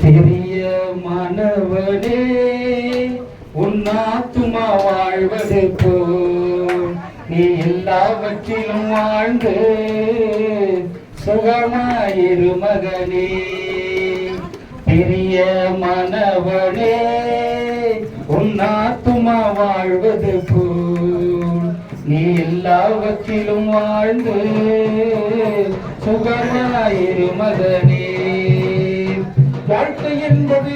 பெரிய மாணவனே உன்னாத்துமா வாழ்வது போல் நீ எல்லாவற்றிலும் வாழ்ந்து சுகமாயிரு மகனே. பெரிய மாணவனே உன்னாத்துமா வாழ்வது போல் நீ எல்லாவற்றிலும் வாழ்ந்து சுகமாயிரு மகனே. வாழ்க்கை என்பது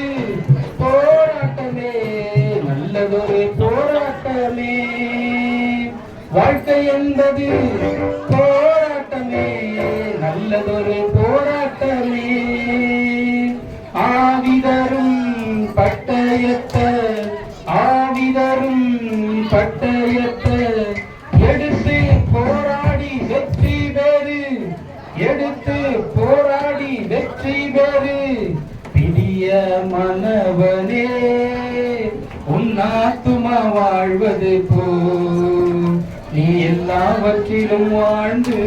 போராட்டமே, நல்லதொரு போராட்டமே. வாழ்க்கை என்பது போராட்டமே, நல்லதொரு போராட்டமே. ஆவிதரும் பட்டயத்த ஆவிதரும் பட்டயத்த எடுத்து போராடி வெற்றி பெறு, எடுத்து போராடி வெற்றி பெறு. பிரிய மனவனே உன்னாத்துமா வாழ்வது போ நீ எல்லாவற்றிலும் வாழ்ந்து